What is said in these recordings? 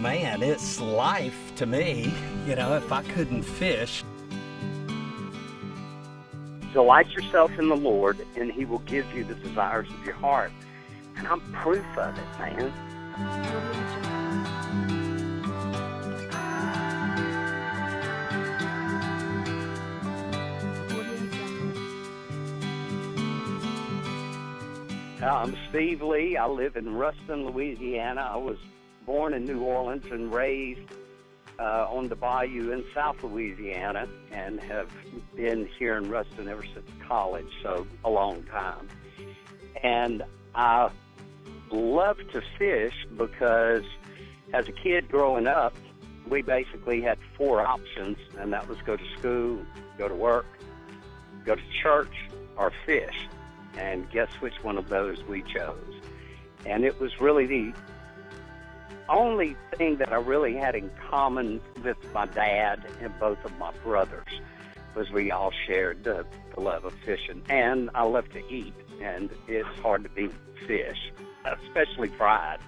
man, it's life to me, you know, if I couldn't fish. Delight yourself in the Lord, and He will give you the desires of your heart. And I'm proof of it, man. I'm Steve Lee. I live in Ruston, Louisiana. I was born in New Orleans and raised on the bayou in South Louisiana, and have been here in Ruston ever since college, so a long time. And I love to fish because as a kid growing up, we basically had 4 options, and that was go to school, go to work, go to church, or fish. And guess which one of those we chose? And it was really the only thing that I really had in common with my dad and both of my brothers was we all shared the love of fishing. And I love to eat, and it's hard to beat fish, especially fried.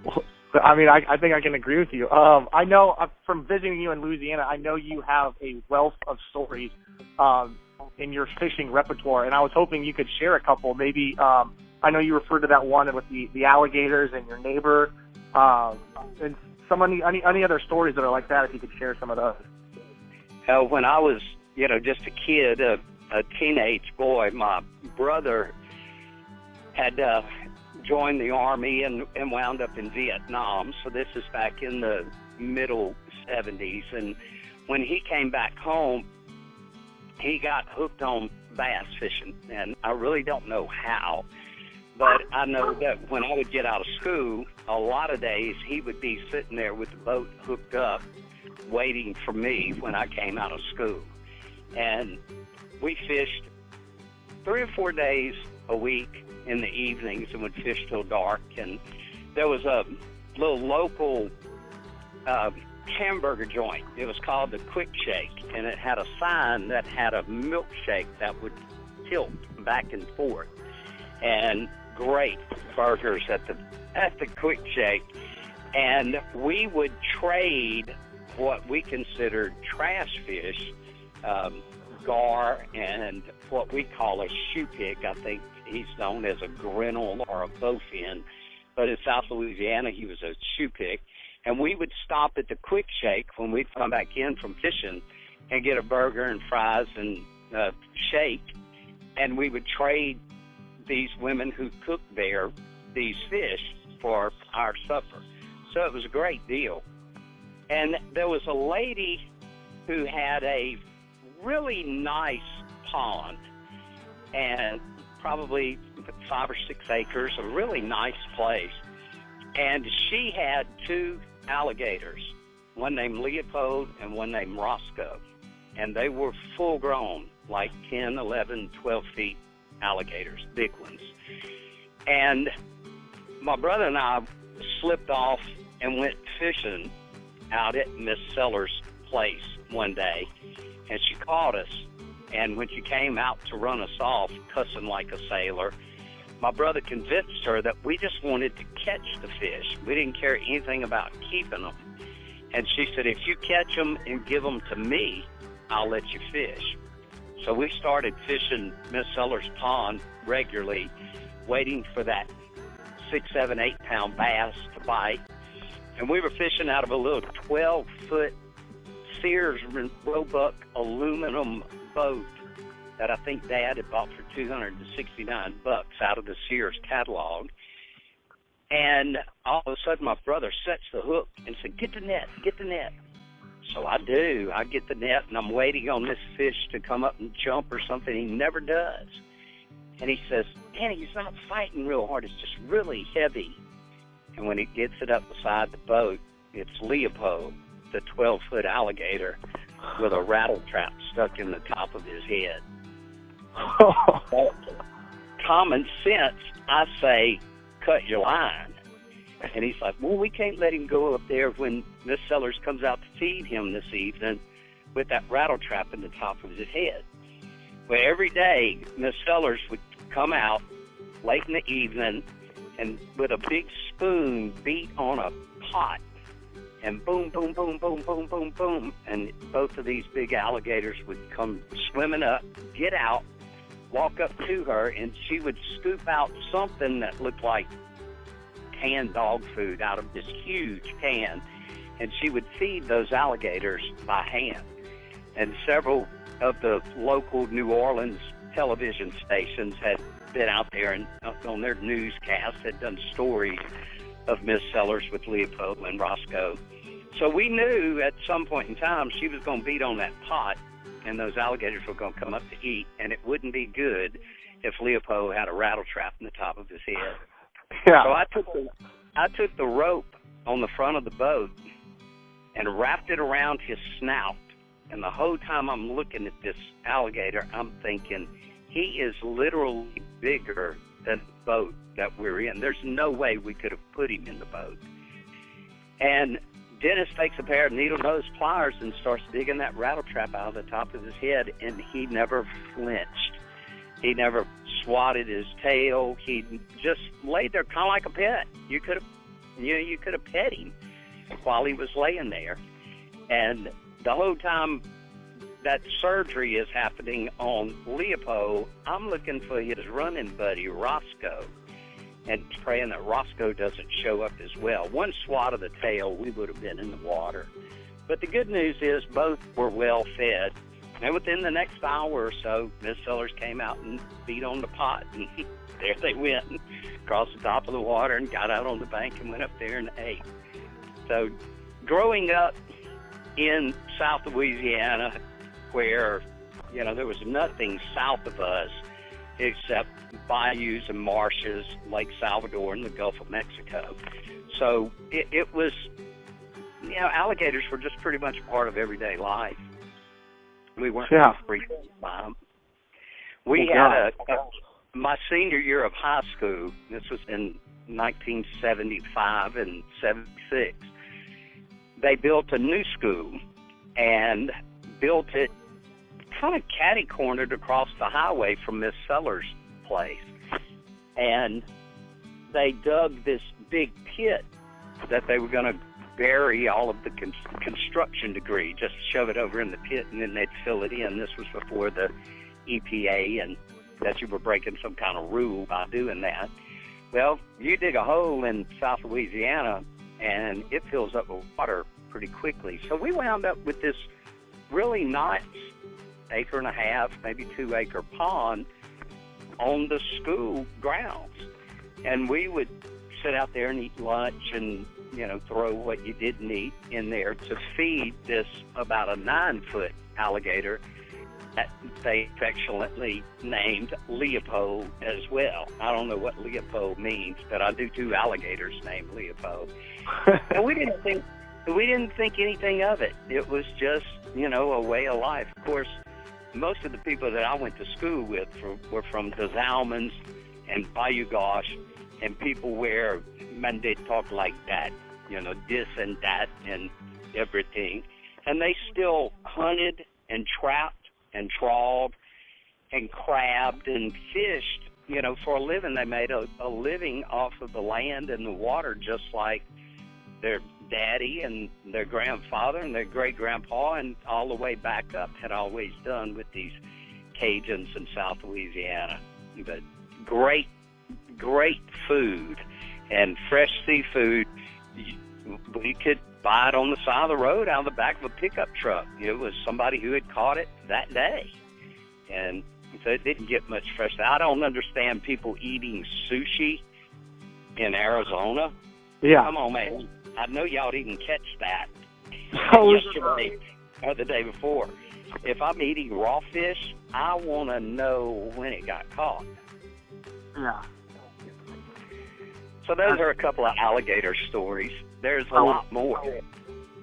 Well, I mean, I think I can agree with you. I know from visiting you in Louisiana, I know you have a wealth of stories in your fishing repertoire, and I was hoping you could share a couple. Maybe I know you referred to that one with the alligators and your neighbor, and any other stories that are like that, if you could share some of those. When I was, just a kid, a teenage boy, my brother had joined the Army and wound up in Vietnam. So this is back in the middle 70s. And when he came back home, he got hooked on bass fishing. And I really don't know how, but I know that when I would get out of school, a lot of days he would be sitting there with the boat hooked up, waiting for me when I came out of school. And we fished 3 or 4 days a week in the evenings and would fish till dark. And there was a little local hamburger joint. It was called the Quick Shake, and it had a sign that had a milkshake that would tilt back and forth. And great burgers at the Quick Shake. And we would trade what we considered trash fish, gar, and what we call a shoe pick. I think he's known as a grinnell or a bowfin, but in South Louisiana he was a shoe pick. And we would stop at the Quick Shake when we'd come back in from fishing and get a burger and fries and shake, and we would trade these women who cooked there these fish for our supper. So it was a great deal. And there was a lady who had a really nice pond, and probably 5 or 6 acres, a really nice place. And she had 2 alligators, one named Leopold and one named Roscoe. And they were full grown, like 10, 11, 12 feet alligators, big ones. And my brother and I slipped off and went fishing out at Miss Sellers' place one day, and she caught us. And when she came out to run us off, cussing like a sailor, my brother convinced her that we just wanted to catch the fish. We didn't care anything about keeping them. And she said, if you catch them and give them to me, I'll let you fish. So we started fishing Miss Sellers' pond regularly, waiting for that 6, 7, 8 pound bass to bite. And we were fishing out of a little 12-foot Sears Roebuck aluminum boat that I think Dad had bought for $269 out of the Sears catalog. And all of a sudden my brother sets the hook and said, get the net, get the net. So I do. I get the net, and I'm waiting on this fish to come up and jump or something. He never does. And he says, Danny, he's not fighting real hard. It's just really heavy. And when he gets it up beside the boat, it's Leopold, the 12-foot alligator, with a rattle trap stuck in the top of his head. Common sense, I say, cut your line. And he's like, well, we can't let him go up there when Miss Sellers comes out to feed him this evening with that rattle trap in the top of his head. Well, every day, Miss Sellers would come out late in the evening and with a big spoon beat on a pot, and boom, boom, boom, boom, boom, boom, boom, and both of these big alligators would come swimming up, get out, walk up to her, and she would scoop out something that looked like canned dog food out of this huge can, and she would feed those alligators by hand. And several of the local New Orleans television stations had been out there and on their newscasts had done stories of Miss Sellers with Leopold and Roscoe. So we knew at some point in time she was going to beat on that pot, and those alligators were going to come up to eat, and it wouldn't be good if Leopold had a rattle trap in the top of his head. Yeah. So I took the rope on the front of the boat and wrapped it around his snout. And the whole time I'm looking at this alligator, I'm thinking, he is literally bigger than the boat that we're in. There's no way we could have put him in the boat. And Dennis takes a pair of needle-nose pliers and starts digging that rattle trap out of the top of his head, and he never flinched. He never swatted his tail. He just laid there kind of like a pet. You could have pet him while he was laying there. And the whole time that surgery is happening on Leopold, I'm looking for his running buddy, Roscoe, and praying that Roscoe doesn't show up as well. One swat of the tail, we would have been in the water. But the good news is both were well fed. And within the next hour or so, Miss Sellers came out and beat on the pot, and there they went, across the top of the water, and got out on the bank and went up there and ate. So growing up in South Louisiana, where, there was nothing south of us except bayous and marshes, Lake Salvador and the Gulf of Mexico. So it was, alligators were just pretty much a part of everyday life. We weren't freaked by them. We had my senior year of high school, this was in 1975 and 76, they built a new school and built it kind of catty-cornered across the highway from Miss Sellers' place. And they dug this big pit that they were going to bury all of the construction debris, just shove it over in the pit, and then they'd fill it in. This was before the EPA and that you were breaking some kind of rule by doing that. Well, you dig a hole in South Louisiana, and it fills up with water pretty quickly. So we wound up with this really nice 1.5 acre, maybe 2 acre pond on the school grounds. And we would sit out there and eat lunch and, throw what you didn't eat in there to feed this about a 9-foot alligator that they affectionately named Leopold as well. I don't know what Leopold means, but I do 2 alligators named Leopold. And we didn't think anything of it. It was just, a way of life. Of course, most of the people that I went to school with were from the Zalmans and Bayou Gauche, and people where, man, they talk like that, this and that and everything. And they still hunted and trapped and trawled and crabbed and fished, for a living. They made a living off of the land and the water, just like their daddy and their grandfather and their great-grandpa and all the way back up had always done with these Cajuns in South Louisiana. But great food and fresh seafood. We could buy it on the side of the road out of the back of a pickup truck. It was somebody who had caught it that day. And so it didn't get much fresh. I don't understand people eating sushi in Arizona. Yeah. Come on, man. I know y'all didn't catch that Oh, yesterday or the day before. If I'm eating raw fish, I want to know when it got caught. Yeah. So those are a couple of alligator stories. There's a lot more.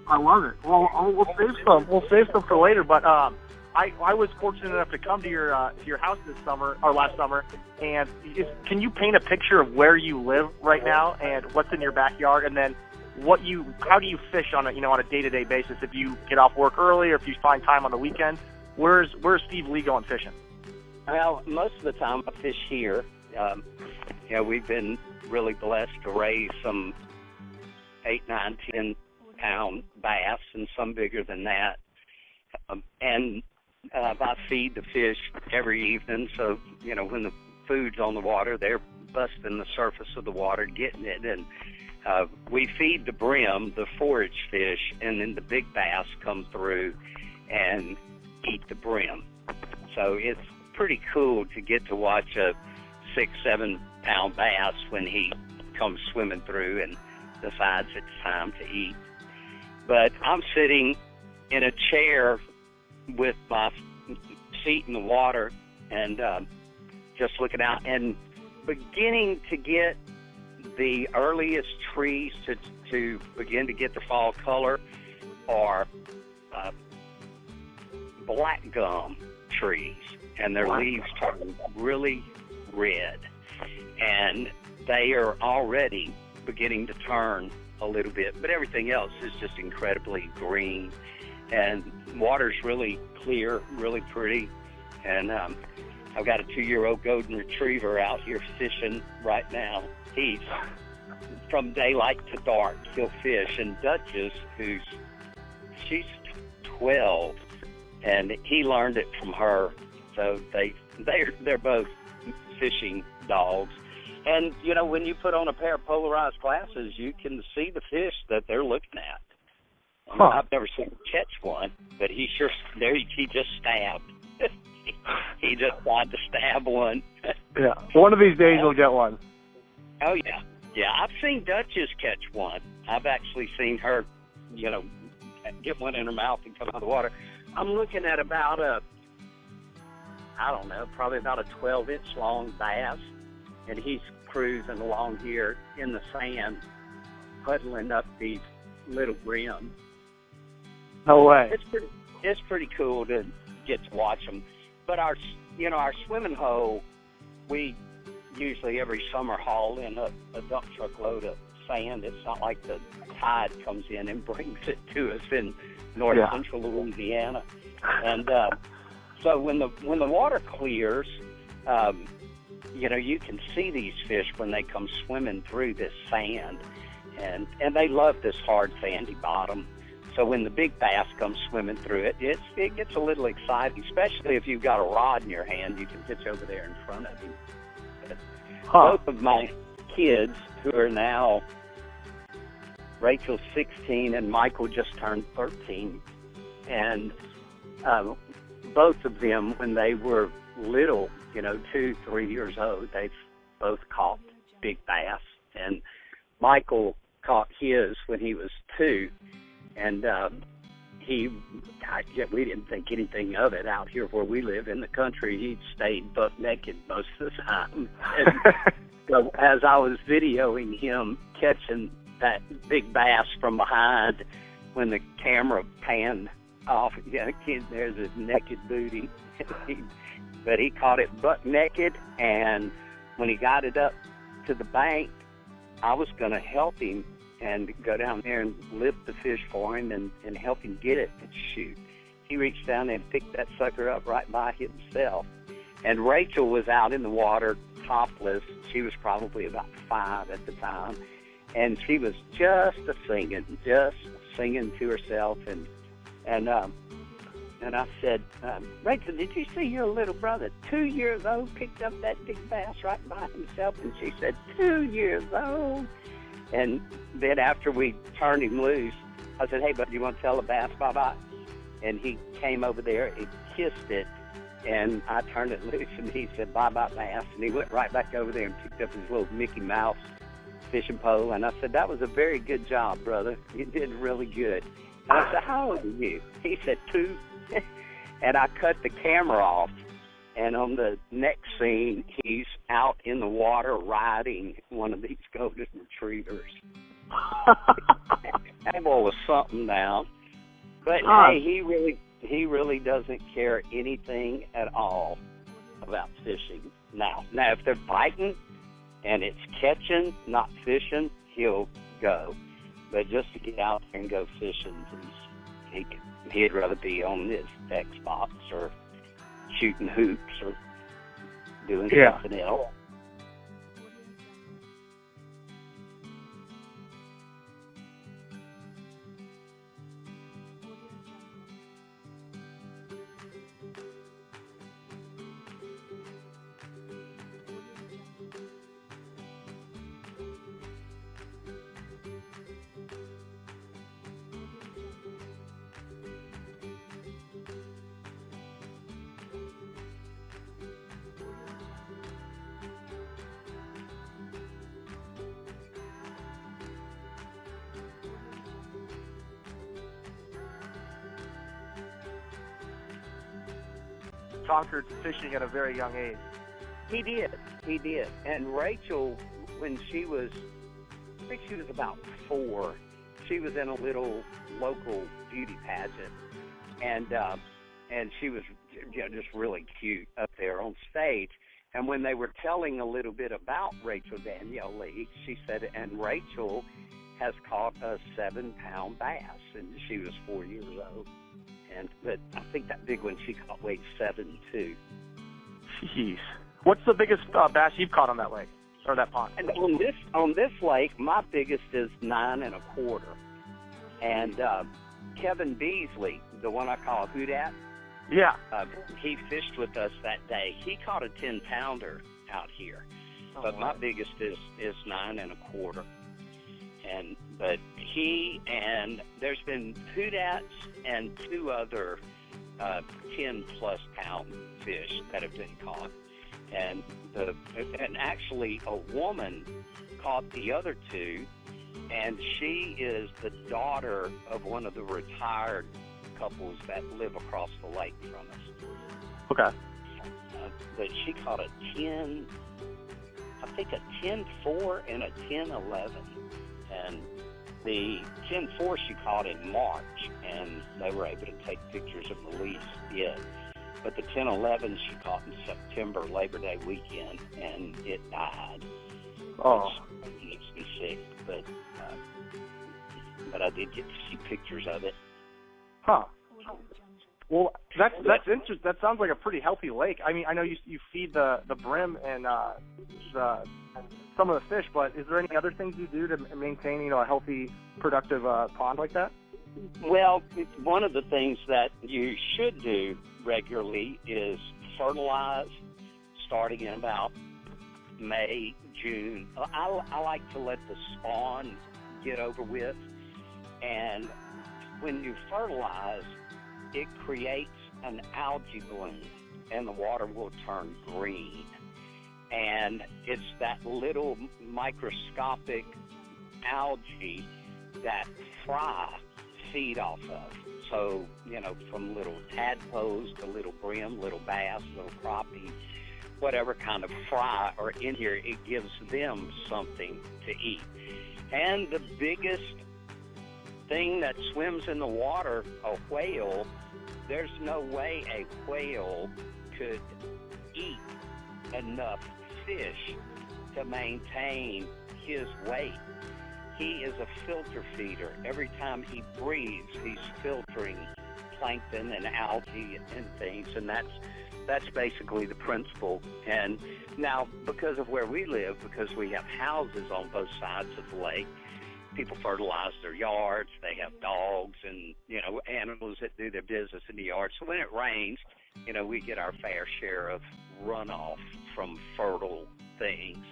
I love it. Well, we'll save some. We'll save some for later. But I was fortunate enough to come to your house this summer or last summer. And can you paint a picture of where you live right now and what's in your backyard, and then how do you fish on a day-to-day basis? If you get off work early or if you find time on the weekend, where's Steve Lee going fishing? Well, most of the time I fish here. We've been really blessed to raise some 8, 9, 10-pound bass, and some bigger than that. And I feed the fish every evening, so, you know, when the food's on the water, they're busting the surface of the water, getting it, and we feed the brim, the forage fish, and then the big bass come through and eat the brim. So it's pretty cool to get to watch a 6, 7-pound bass when he comes swimming through and decides it's time to eat. But I'm sitting in a chair with my feet in the water and just looking out and beginning to get the earliest trees to begin to get the fall color are black gum trees, and their leaves turn really red, and they are already beginning to turn a little bit, but everything else is just incredibly green, and water's really clear, really pretty, and I've got a 2-year-old golden retriever out here fishing right now. He's from daylight to dark, he'll fish, and Duchess, she's 12, and he learned it from her, so they're both fishing dogs. And, you know, when you put on a pair of polarized glasses, you can see the fish that they're looking at. Huh. I've never seen him catch one, but he just stabbed. He just tried to stab one. Yeah. One of these days you'll get one. Oh, yeah. Yeah, I've seen Duchess catch one. I've actually seen her, you know, get one in her mouth and come out of the water. I'm looking at about probably about a 12-inch long bass, and he's cruising along here in the sand, puddling up these little brims. No way. It's pretty cool to get to watch them. But our swimming hole, we usually every summer haul in a dump truck load of sand. It's not like the tide comes in and brings it to us in north central Louisiana. And so when the water clears, you know, you can see these fish when they come swimming through this sand, and they love this hard sandy bottom. So when the big bass comes swimming through it, it gets a little exciting, especially if you've got a rod in your hand. You can pitch over there in front of you. Both of my kids, who are now, Rachel's 16 and Michael just turned 13, and both of them, when they were little, you know, 2, 3 years old, they've both caught big bass. And Michael caught his when he was 2, and we didn't think anything of it out here where we live in the country. He stayed buck naked most of the time. And so as I was videoing him catching that big bass from behind, when the camera panned off, there's his naked booty. But he caught it buck naked, and when he got it up to the bank, I was going to help him and go down there and lift the fish for him and help him get it and shoot. He reached down there and picked that sucker up right by himself. And Rachel was out in the water topless. She was probably about 5 at the time. And she was just singing to herself. And I said, Rachel, did you see your little brother, 2 years old, picked up that big bass right by himself? And she said, 2 years old. And then after we turned him loose, I said, hey, bud, you want to tell the bass bye-bye? And he came over there and kissed it, and I turned it loose, and he said, bye-bye, bass. And he went right back over there and picked up his little Mickey Mouse fishing pole. And I said, that was a very good job, brother. You did really good. And I said, how old are you? He said, 2. And I cut the camera off. And on the next scene, he's out in the water riding one of these golden retrievers. That boy was something now. But hey, he really doesn't care anything at all about fishing. Now if they're biting and it's catching, not fishing, he'll go. But just to get out there and go fishing, he'd rather be on his Xbox or shooting hoops or doing something else. conquered fishing at a very young age. He did. He did. And Rachel, when she was, I think she was about 4, she was in a little local beauty pageant, and she was, you know, just really cute up there on stage. And when they were telling a little bit about Rachel Danielle Lee, she said, and Rachel has caught a 7-pound bass, and she was 4 years old. But I think that big one she caught weighed 7 too. Jeez. What's the biggest bass you've caught on that lake or that pond? And on this lake, my biggest is 9 1/4. And Kevin Beasley, the one I call Hoodat, yeah, he fished with us that day. He caught a 10-pounder out here, but my biggest is 9 1/4. But he and there's been Hoodats and 2 other 10-plus pound fish that have been caught, and actually a woman caught the other 2, and she is the daughter of one of the retired couples that live across the lake from us. Okay. But she caught a 10, I think a 10-4 and a 10-11, and the 10-4 she caught in March, and they were able to take pictures and release it. But the 10-11 she caught in September, Labor Day weekend, and it died. Oh. Which makes me sick, but I did get to see pictures of it. Huh. Well, that's interesting. That sounds like a pretty healthy lake. I mean, I know you feed the brim and some of the fish, but is there any other things you do to maintain, you know, a healthy, productive pond like that? Well, one of the things that you should do regularly is fertilize, starting in about May, June. I like to let the spawn get over with, and when you fertilize, it creates an algae bloom, and the water will turn green. And it's that little microscopic algae that fry feed off of. So, you know, from little tadpoles to little brim, little bass, little crappie, whatever kind of fry are in here, it gives them something to eat. And the biggest thing that swims in the water, a whale, there's no way a whale could eat enough fish to maintain his weight. He is a filter feeder. Every time he breathes, he's filtering plankton and algae and things, and that's basically the principle. And now, because of where we live, because we have houses on both sides of the lake, people fertilize their yards. They have dogs and, you know, animals that do their business in the yard. So when it rains, you know, we get our fair share of runoff from fertile things.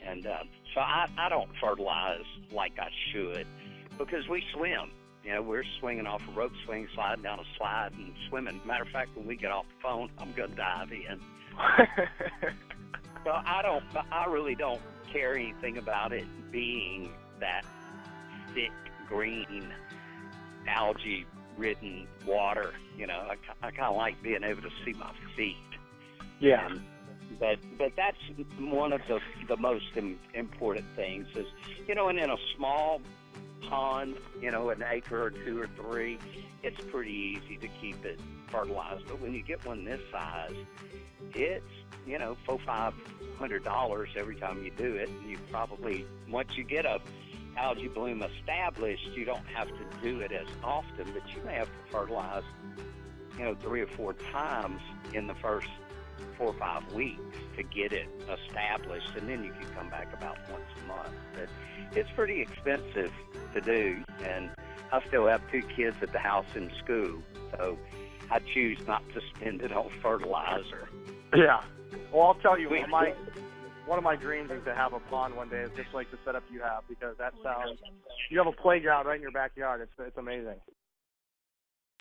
And so I don't fertilize like I should, because we swim. You know, we're swinging off a rope swing, sliding down a slide, and swimming. Matter of fact, when we get off the phone, I'm going to dive in. So I really don't care anything about it being that thick, green, algae-ridden water. You know, I kind of like being able to see my feet. Yeah. But that's one of the most important things is, you know, and in a small pond, you know, an acre or 2 or 3, it's pretty easy to keep it fertilized. But when you get one this size, it's, you know, $400-500 every time you do it. And you probably, once you get a algae bloom established, you don't have to do it as often, but you may have to fertilize, you know, 3 or 4 times in the first 4 or 5 weeks to get it established, and then you can come back about once a month. But it's pretty expensive to do, and I still have 2 kids at the house in school, so I choose not to spend it on fertilizer. Yeah. Well, I'll tell you, one of my dreams is to have a pond one day, just like the setup you have, because that sounds, you have a playground right in your backyard. It's amazing.